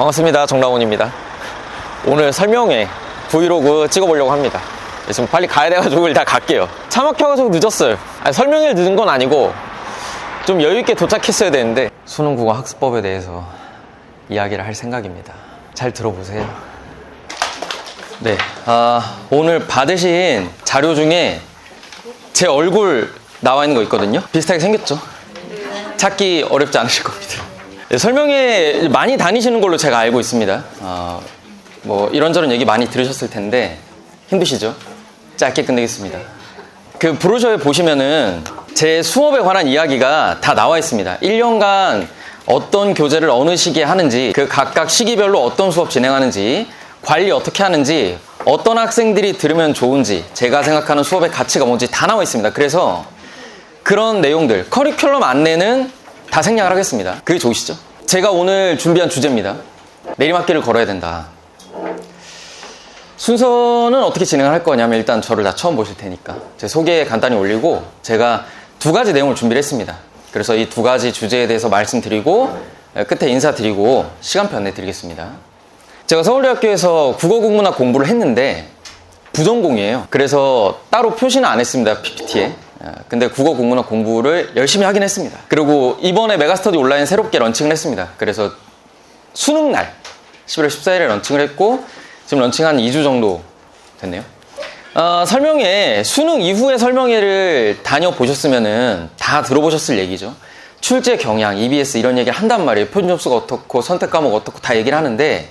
반갑습니다. 정라원입니다. 오늘 설명회 브이로그 찍어보려고 합니다. 지금 빨리 가야 돼가지고 일단 갈게요. 차 막혀가지고 늦었어요. 설명회를 늦은 건 아니고 좀 여유있게 도착했어야 되는데 수능국어 학습법에 대해서 이야기를 할 생각입니다. 잘 들어보세요. 네, 오늘 받으신 자료 중에 제 얼굴 나와 있는 거 있거든요. 비슷하게 생겼죠? 찾기 어렵지 않으실 겁니다. 네, 설명회 많이 다니시는 걸로 제가 알고 있습니다. 뭐 이런저런 얘기 많이 들으셨을 텐데 힘드시죠? 짧게 끝내겠습니다. 그 브로셔에 보시면은 제 수업에 관한 이야기가 다 나와 있습니다. 1년간 어떤 교재를 어느 시기에 하는지, 그 각각 시기별로 어떤 수업 진행하는지, 관리 어떻게 하는지, 어떤 학생들이 들으면 좋은지, 제가 생각하는 수업의 가치가 뭔지 다 나와 있습니다. 그래서 그런 내용들, 커리큘럼 안내는 다 생략을 하겠습니다. 그게 좋으시죠? 제가 오늘 준비한 주제입니다. 내리막길을 걸어야 된다. 순서는 어떻게 진행을 할 거냐면 일단 저를 다 처음 보실 테니까 제 소개 간단히 올리고 제가 두 가지 내용을 준비를 했습니다. 그래서 이 두 가지 주제에 대해서 말씀드리고 끝에 인사드리고 시간표 안내드리겠습니다. 제가 서울대학교에서 국어국문학 공부를 했는데 부전공이에요. 그래서 따로 표시는 안 했습니다. PPT에. 근데 국어국문학 공부를 열심히 하긴 했습니다. 그리고 이번에 메가스터디 온라인 새롭게 런칭을 했습니다. 그래서 수능날 11월 14일에 런칭을 했고 지금 런칭 한 2주 정도 됐네요. 설명회, 수능 이후의 설명회를 다녀보셨으면은 다 들어보셨을 얘기죠. 출제 경향, EBS 이런 얘기를 한단 말이에요. 표준 점수가 어떻고 선택 과목 어떻고 다 얘기를 하는데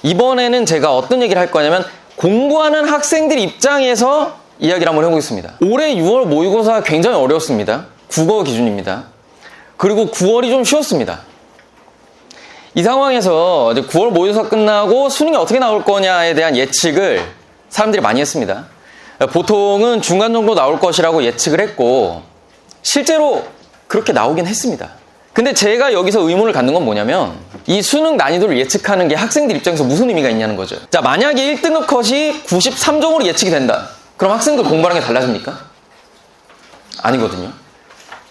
이번에는 제가 어떤 얘기를 할 거냐면 공부하는 학생들 입장에서 이야기를 한번 해보겠습니다. 올해 6월 모의고사 굉장히 어려웠습니다. 국어 기준입니다. 그리고 9월이 좀 쉬웠습니다. 이 상황에서 이제 9월 모의고사 끝나고 수능이 어떻게 나올 거냐에 대한 예측을 사람들이 많이 했습니다. 보통은 중간 정도 나올 것이라고 예측을 했고 실제로 그렇게 나오긴 했습니다. 근데 제가 여기서 의문을 갖는 건 뭐냐면 이 수능 난이도를 예측하는 게 학생들 입장에서 무슨 의미가 있냐는 거죠. 자, 만약에 1등급 컷이 93점으로 예측이 된다. 그럼 학생들 공부하는 게 달라집니까? 아니거든요.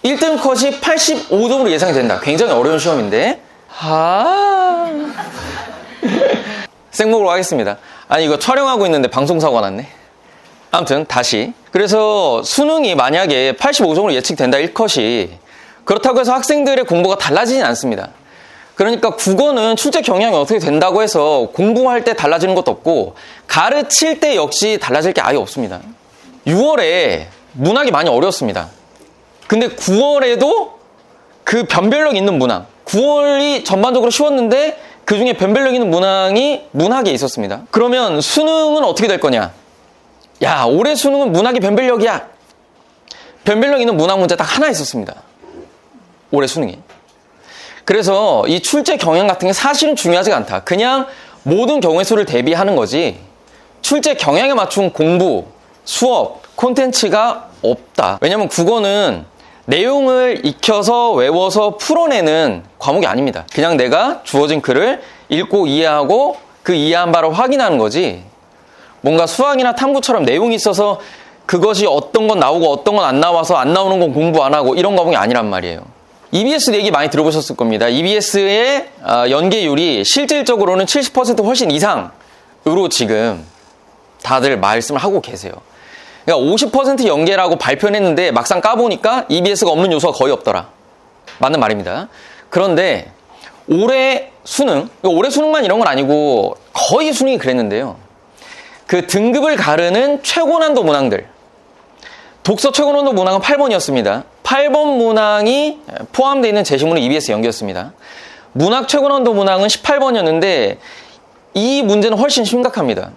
1등급 컷이 85점으로 예상이 된다. 굉장히 어려운 시험인데 생목으로 하겠습니다. 아니 이거 촬영하고 있는데 방송사고가 났네. 아무튼 다시, 그래서 수능이 만약에 85점으로 예측된다 1컷이, 그렇다고 해서 학생들의 공부가 달라지진 않습니다. 그러니까 국어는 출제 경향이 어떻게 된다고 해서 공부할 때 달라지는 것도 없고 가르칠 때 역시 달라질 게 아예 없습니다. 6월에 문학이 많이 어려웠습니다. 근데 9월에도 그 변별력 있는 문항, 9월이 전반적으로 쉬웠는데 그 중에 변별력 있는 문학에 있었습니다. 그러면 수능은 어떻게 될 거냐? 야, 올해 수능은 문학이 변별력이야. 변별력 있는 문학 문제 딱 하나 있었습니다. 올해 수능이. 그래서 이 출제 경향 같은 게 사실은 중요하지가 않다. 그냥 모든 경우의 수를 대비하는 거지 출제 경향에 맞춘 공부, 수업, 콘텐츠가 없다. 왜냐면 국어는 내용을 익혀서 외워서 풀어내는 과목이 아닙니다. 그냥 내가 주어진 글을 읽고 이해하고 그 이해한 바를 확인하는 거지 뭔가 수학이나 탐구처럼 내용이 있어서 그것이 어떤 건 나오고 어떤 건 안 나와서 안 나오는 건 공부 안 하고 이런 과목이 아니란 말이에요. EBS 얘기 많이 들어보셨을 겁니다. EBS의 연계율이 실질적으로는 70% 훨씬 이상으로 지금 다들 말씀을 하고 계세요. 그러니까 50% 연계라고 발표는 했는데 막상 까보니까 EBS가 없는 요소가 거의 없더라. 맞는 말입니다. 그런데 올해 수능만 이런 건 아니고 거의 수능이 그랬는데요. 그 등급을 가르는 최고난도 문항들, 독서 최고난도 문항은 8번이었습니다. 8번 문항이 포함되어 있는 제시문은 EBS 연계였습니다. 문학 최고난도 문항은 18번이었는데 이 문제는 훨씬 심각합니다.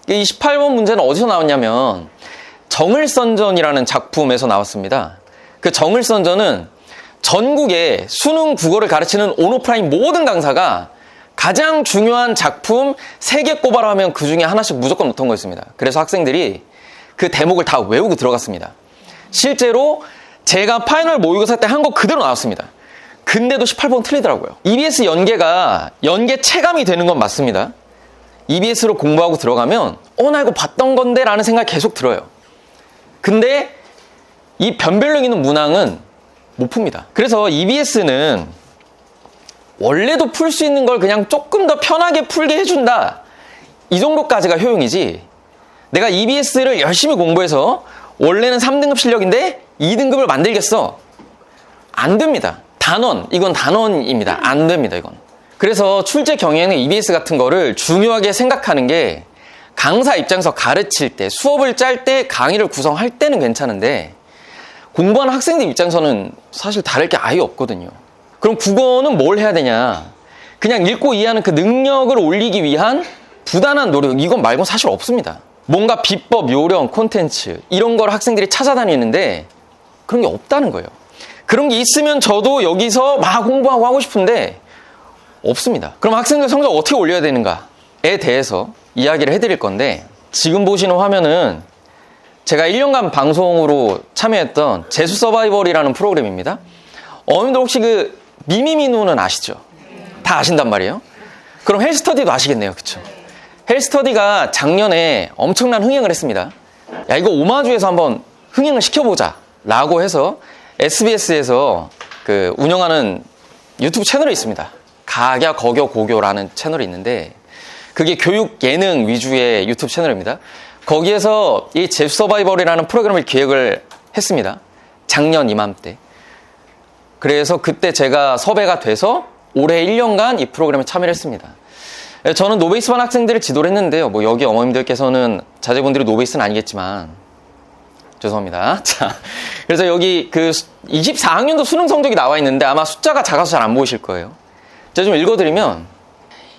이 18번 문제는 어디서 나왔냐면 정을선전이라는 작품에서 나왔습니다. 그 정을선전은 전국에 수능 국어를 가르치는 온오프라인 모든 강사가 가장 중요한 작품 3개 꼽아라 하면 그 중에 하나씩 무조건 넣던 거였습니다. 그래서 학생들이 그 대목을 다 외우고 들어갔습니다. 실제로 제가 파이널 모의고사 때 한 거 그대로 나왔습니다. 근데도 18번 틀리더라고요. EBS 연계 체감이 되는 건 맞습니다. EBS로 공부하고 들어가면 나 이거 봤던 건데 라는 생각이 계속 들어요. 근데 이 변별력 있는 문항은 못 풉니다. 그래서 EBS는 원래도 풀 수 있는 걸 그냥 조금 더 편하게 풀게 해준다. 이 정도까지가 효용이지. 내가 EBS를 열심히 공부해서 원래는 3등급 실력인데 2등급을 만들겠어. 안 됩니다. 이건 단원입니다. 안 됩니다, 이건. 그래서 출제 경우에는 EBS 같은 거를 중요하게 생각하는 게 강사 입장에서 가르칠 때, 수업을 짤 때, 강의를 구성할 때는 괜찮은데 공부하는 학생들 입장에서는 사실 다를 게 아예 없거든요. 그럼 국어는 뭘 해야 되냐? 그냥 읽고 이해하는 그 능력을 올리기 위한 부단한 노력, 이건 말고는 사실 없습니다. 뭔가 비법, 요령, 콘텐츠 이런 걸 학생들이 찾아다니는데 그런 게 없다는 거예요. 그런 게 있으면 저도 여기서 막 공부하고 하고 싶은데 없습니다. 그럼 학생들 성적 어떻게 올려야 되는가에 대해서 이야기를 해드릴 건데, 지금 보시는 화면은 제가 1년간 방송으로 참여했던 재수 서바이벌이라는 프로그램입니다. 어머님들 혹시 그 미미미누는 아시죠? 다 아신단 말이에요. 그럼 헬스터디도 아시겠네요. 그쵸? 헬스터디가 작년에 엄청난 흥행을 했습니다. 야, 이거 오마주에서 한번 흥행을 시켜보자 라고 해서 SBS에서 그 운영하는 유튜브 채널이 있습니다. 가갸 거교 고교라는 채널이 있는데 그게 교육 예능 위주의 유튜브 채널입니다. 거기에서 이 재수 서바이벌이라는 프로그램을 기획을 했습니다. 작년 이맘때. 그래서 그때 제가 섭외가 돼서 올해 1년간 이 프로그램에 참여를 했습니다. 저는 노베이스반 학생들을 지도를 했는데요. 뭐 여기 어머님들께서는 자제분들이 노베이스는 아니겠지만 죄송합니다. 자, 그래서 여기 그 24학년도 수능 성적이 나와 있는데 아마 숫자가 작아서 잘 안 보이실 거예요. 제가 좀 읽어드리면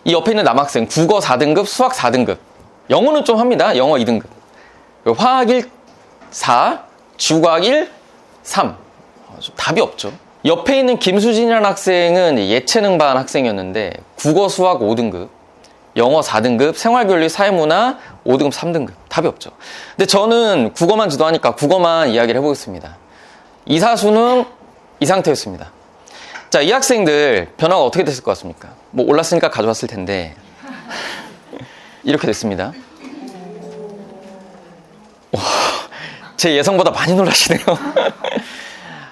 이 옆에 있는 남학생 국어 4등급, 수학 4등급, 영어는 좀 합니다. 영어 2등급, 화학 1, 4, 주과학 1, 3. 좀 답이 없죠. 옆에 있는 김수진이라는 학생은 예체능반 학생이었는데 국어, 수학 5등급, 영어 4등급, 생활교육, 사회문화 5등급, 3등급. 답이 없죠. 근데 저는 국어만 지도하니까 국어만 이야기를 해보겠습니다. 이사수능 이 상태였습니다. 자, 이 학생들 변화가 어떻게 됐을 것 같습니까? 뭐 올랐으니까 가져왔을 텐데 이렇게 됐습니다. 와, 제 예상보다 많이 놀라시네요.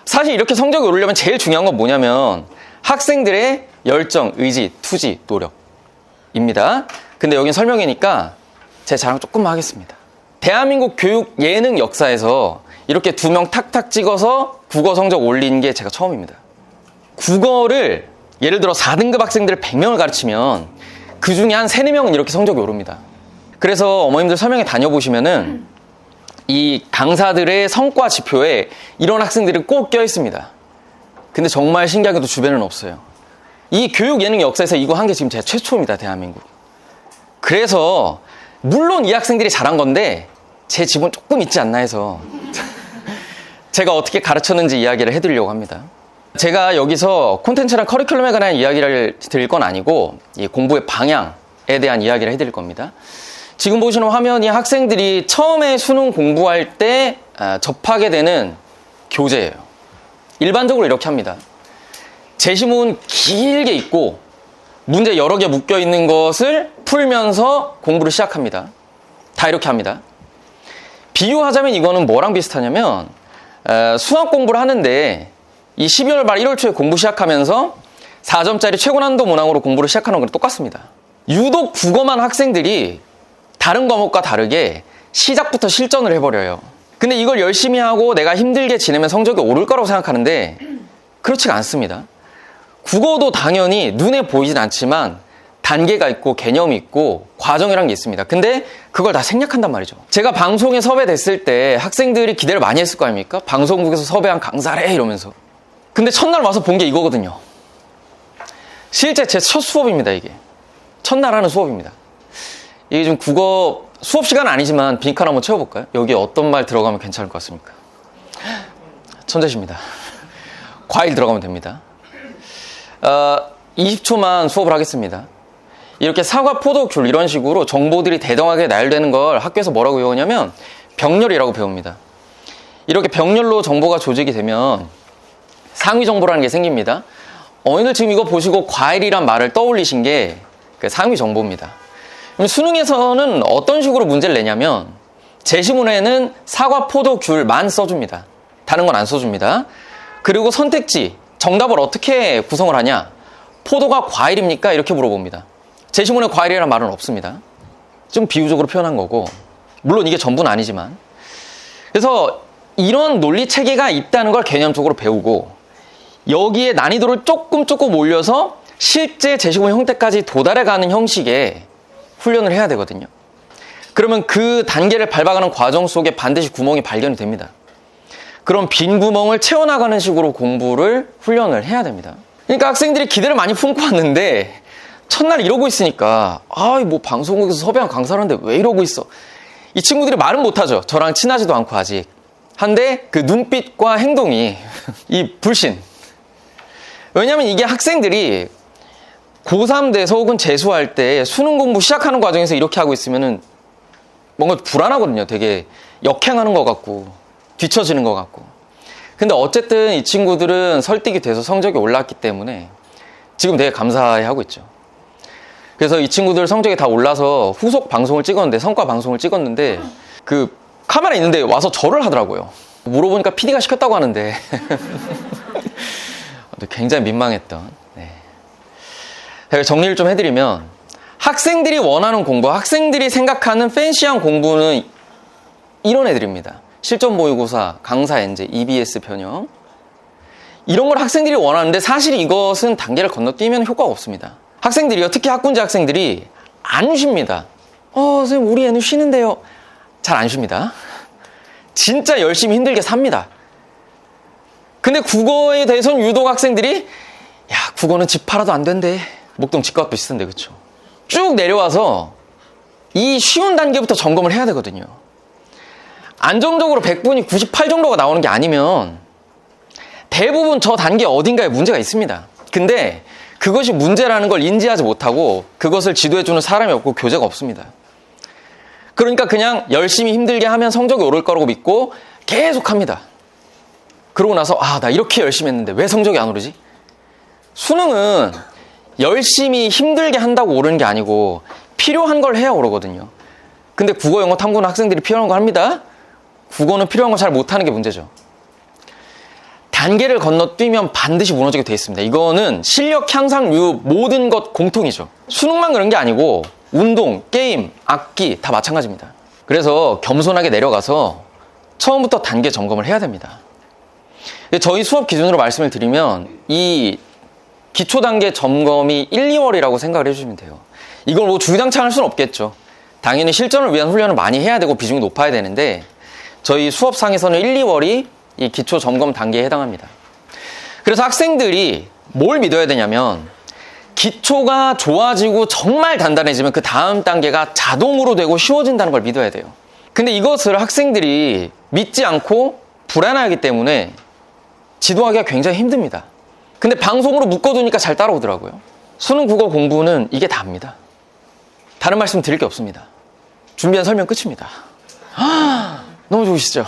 사실 이렇게 성적이 오르려면 제일 중요한 건 뭐냐면 학생들의 열정, 의지, 투지, 노력입니다. 근데 여긴 설명이니까 제 자랑 조금만 하겠습니다. 대한민국 교육 예능 역사에서 이렇게 2명 탁탁 찍어서 국어 성적 올린 게 제가 처음입니다. 국어를 예를 들어 4등급 학생들 100명을 가르치면 그 중에 한 3, 4명은 이렇게 성적이 오릅니다. 그래서 어머님들 설명회 다녀보시면은 이 강사들의 성과 지표에 이런 학생들이 꼭 껴있습니다. 근데 정말 신기하게도 주변에는 없어요. 이 교육 예능 역사에서 이거 한 게 지금 제가 최초입니다. 대한민국. 그래서 물론 이 학생들이 잘한 건데 제 지분 조금 있지 않나 해서 제가 어떻게 가르쳤는지 이야기를 해드리려고 합니다. 제가 여기서 콘텐츠랑 커리큘럼에 관한 이야기를 드릴 건 아니고 이 공부의 방향에 대한 이야기를 해드릴 겁니다. 지금 보시는 화면이 학생들이 처음에 수능 공부할 때 접하게 되는 교재예요. 일반적으로 이렇게 합니다. 제시문 길게 읽고 문제 여러 개 묶여 있는 것을 풀면서 공부를 시작합니다. 다 이렇게 합니다. 비유하자면 이거는 뭐랑 비슷하냐면 수학 공부를 하는데 이 12월 말 1월 초에 공부 시작하면서 4점짜리 최고 난도 문항으로 공부를 시작하는 거랑 똑같습니다. 유독 국어만 학생들이 다른 과목과 다르게 시작부터 실전을 해버려요. 근데 이걸 열심히 하고 내가 힘들게 지내면 성적이 오를 거라고 생각하는데 그렇지가 않습니다. 국어도 당연히 눈에 보이진 않지만 단계가 있고 개념이 있고 과정이란 게 있습니다. 근데 그걸 다 생략한단 말이죠. 제가 방송에 섭외됐을 때 학생들이 기대를 많이 했을 거 아닙니까? 방송국에서 섭외한 강사래 이러면서. 근데 첫날 와서 본 게 이거거든요. 실제 제 첫 수업입니다. 이게 첫날 하는 수업입니다. 이게 좀 국어 수업 시간은 아니지만 빈칸 한번 채워볼까요? 여기 어떤 말 들어가면 괜찮을 것 같습니까? 천재십니다. 과일 들어가면 됩니다. 20초만 수업을 하겠습니다. 이렇게 사과, 포도, 귤 이런 식으로 정보들이 대등하게 나열되는 걸 학교에서 뭐라고 배우냐면 병렬이라고 배웁니다. 이렇게 병렬로 정보가 조직이 되면 상위 정보라는 게 생깁니다. 어머니들 지금 이거 보시고 과일이란 말을 떠올리신 게 그 상위 정보입니다. 그럼 수능에서는 어떤 식으로 문제를 내냐면 제시문에는 사과, 포도, 귤만 써줍니다. 다른 건 안 써줍니다. 그리고 선택지, 정답을 어떻게 구성을 하냐? 포도가 과일입니까? 이렇게 물어봅니다. 제시문에 과일이라는 말은 없습니다. 좀 비유적으로 표현한 거고, 물론 이게 전부는 아니지만. 그래서 이런 논리 체계가 있다는 걸 개념적으로 배우고, 여기에 난이도를 조금 올려서 실제 제시문 형태까지 도달해가는 형식의 훈련을 해야 되거든요. 그러면 그 단계를 밟아가는 과정 속에 반드시 구멍이 발견이 됩니다. 그런 빈 구멍을 채워나가는 식으로 공부를 훈련을 해야 됩니다. 그러니까 학생들이 기대를 많이 품고 왔는데 첫날 이러고 있으니까 뭐 방송국에서 섭외한 강사를 하는데 왜 이러고 있어? 이 친구들이 말은 못하죠. 저랑 친하지도 않고 아직. 한데 그 눈빛과 행동이 이 불신. 왜냐면 이게 학생들이 고3 돼서 혹은 재수할 때 수능 공부 시작하는 과정에서 이렇게 하고 있으면은 뭔가 불안하거든요. 되게 역행하는 것 같고 뒤처지는 것 같고. 근데 어쨌든 이 친구들은 설득이 돼서 성적이 올랐기 때문에 지금 되게 감사해하고 있죠. 그래서 이 친구들 성적이 다 올라서 후속 방송을 찍었는데, 성과 방송을 찍었는데 그 카메라 있는데 와서 절을 하더라고요. 물어보니까 PD가 시켰다고 하는데 굉장히 민망했던. 제가 정리를 좀 해드리면, 학생들이 원하는 공부, 학생들이 생각하는 팬시한 공부는 이런 애들입니다. 실전 모의고사, 강사 엔제, EBS 변형, 이런 걸 학생들이 원하는데 사실 이것은 단계를 건너뛰면 효과가 없습니다. 학생들이요, 특히 학군제 학생들이 안 쉽니다. 선생님 우리 애는 쉬는데요. 잘 안 쉽니다. 진짜 열심히 힘들게 삽니다. 근데 국어에 대해서는 유독 학생들이 국어는 집 팔아도 안 된대. 목동 집값 비슷한데, 그쵸? 쭉 내려와서 이 쉬운 단계부터 점검을 해야 되거든요. 안정적으로 100분이 98 정도가 나오는 게 아니면 대부분 저 단계 어딘가에 문제가 있습니다. 근데 그것이 문제라는 걸 인지하지 못하고 그것을 지도해주는 사람이 없고 교재가 없습니다. 그러니까 그냥 열심히 힘들게 하면 성적이 오를 거라고 믿고 계속 합니다. 그러고 나서 나 이렇게 열심히 했는데 왜 성적이 안 오르지? 수능은 열심히 힘들게 한다고 오르는 게 아니고 필요한 걸 해야 오르거든요. 근데 국어, 영어, 탐구는 학생들이 필요한 거 합니다. 국어는 필요한 거 잘 못하는 게 문제죠. 단계를 건너뛰면 반드시 무너지게 돼 있습니다. 이거는 실력 향상류 모든 것 공통이죠. 수능만 그런 게 아니고 운동, 게임, 악기 다 마찬가지입니다. 그래서 겸손하게 내려가서 처음부터 단계 점검을 해야 됩니다. 저희 수업 기준으로 말씀을 드리면 이 기초 단계 점검이 1, 2월이라고 생각을 해주시면 돼요. 이걸 뭐 주구장창 할 수는 없겠죠. 당연히 실전을 위한 훈련을 많이 해야 되고 비중이 높아야 되는데 저희 수업상에서는 1, 2월이 이 기초 점검 단계에 해당합니다. 그래서 학생들이 뭘 믿어야 되냐면 기초가 좋아지고 정말 단단해지면 그 다음 단계가 자동으로 되고 쉬워진다는 걸 믿어야 돼요. 근데 이것을 학생들이 믿지 않고 불안해하기 때문에 지도하기가 굉장히 힘듭니다. 근데 방송으로 묶어두니까 잘 따라오더라고요. 수능 국어 공부는 이게 다입니다. 다른 말씀 드릴 게 없습니다. 준비한 설명 끝입니다. 너무 좋으시죠?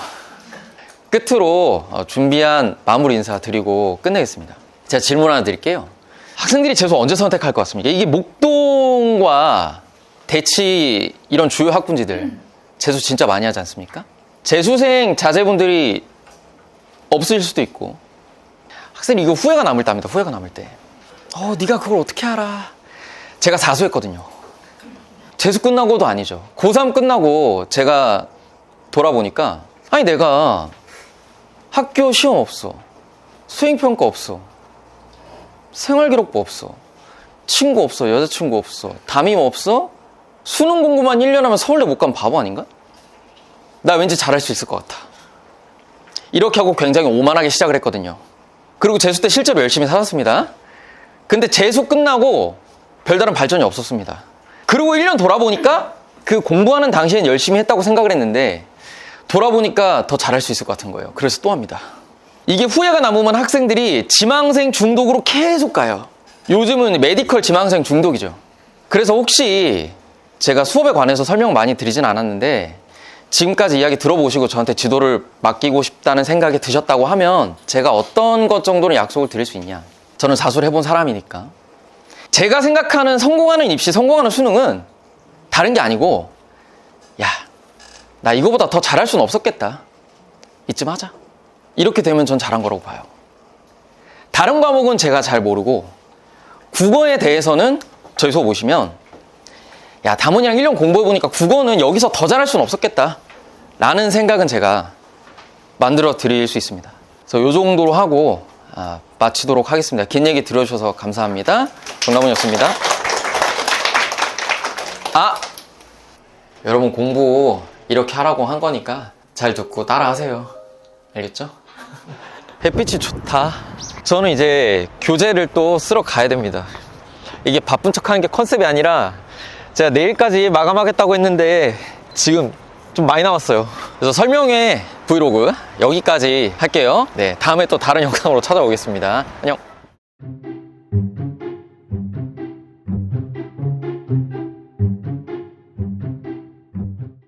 끝으로 준비한 마무리 인사 드리고 끝내겠습니다. 제가 질문 하나 드릴게요. 학생들이 재수 언제 선택할 것 같습니까? 이게 목동과 대치 이런 주요 학군지들 재수 진짜 많이 하지 않습니까? 재수생 자제분들이 없으실 수도 있고 학생이 이거 후회가 남을 때입니다. 후회가 남을 때. 네가 그걸 어떻게 알아? 제가 사수했거든요. 재수 끝나고도 아니죠. 고3 끝나고 제가 돌아보니까 내가 학교 시험 없어. 수행평가 없어. 생활기록부 없어. 친구 없어. 여자친구 없어. 담임 없어. 수능 공부만 1년 하면 서울대 못 가면 바보 아닌가? 나 왠지 잘할 수 있을 것 같아. 이렇게 하고 굉장히 오만하게 시작을 했거든요. 그리고 재수 때 실제로 열심히 살았습니다. 근데 재수 끝나고 별다른 발전이 없었습니다. 그리고 1년 돌아보니까 그 공부하는 당시엔 열심히 했다고 생각을 했는데 돌아보니까 더 잘할 수 있을 것 같은 거예요. 그래서 또 합니다. 이게 후회가 남으면 학생들이 지망생 중독으로 계속 가요. 요즘은 메디컬 지망생 중독이죠. 그래서 혹시 제가 수업에 관해서 설명 많이 드리진 않았는데 지금까지 이야기 들어보시고 저한테 지도를 맡기고 싶다는 생각이 드셨다고 하면 제가 어떤 것 정도는 약속을 드릴 수 있냐. 저는 사수를 해본 사람이니까. 제가 생각하는 성공하는 입시, 성공하는 수능은 다른 게 아니고 나 이거보다 더 잘할 수는 없었겠다. 이쯤 하자. 이렇게 되면 전 잘한 거라고 봐요. 다른 과목은 제가 잘 모르고 국어에 대해서는 저희 수업 오시면 야, 다문이랑 1년 공부해보니까 국어는 여기서 더 잘할 수는 없었겠다 라는 생각은 제가 만들어 드릴 수 있습니다. 그래서 요 정도로 하고 마치도록 하겠습니다. 긴 얘기 들어주셔서 감사합니다. 정남훈이었습니다. 여러분 공부 이렇게 하라고 한 거니까 잘 듣고 따라 하세요. 알겠죠? 햇빛이 좋다. 저는 이제 교재를 또 쓰러 가야 됩니다. 이게 바쁜 척 하는 게 컨셉이 아니라 제가 내일까지 마감하겠다고 했는데 지금 좀 많이 남았어요. 그래서 설명회 브이로그 여기까지 할게요. 네, 다음에 또 다른 영상으로 찾아오겠습니다. 안녕.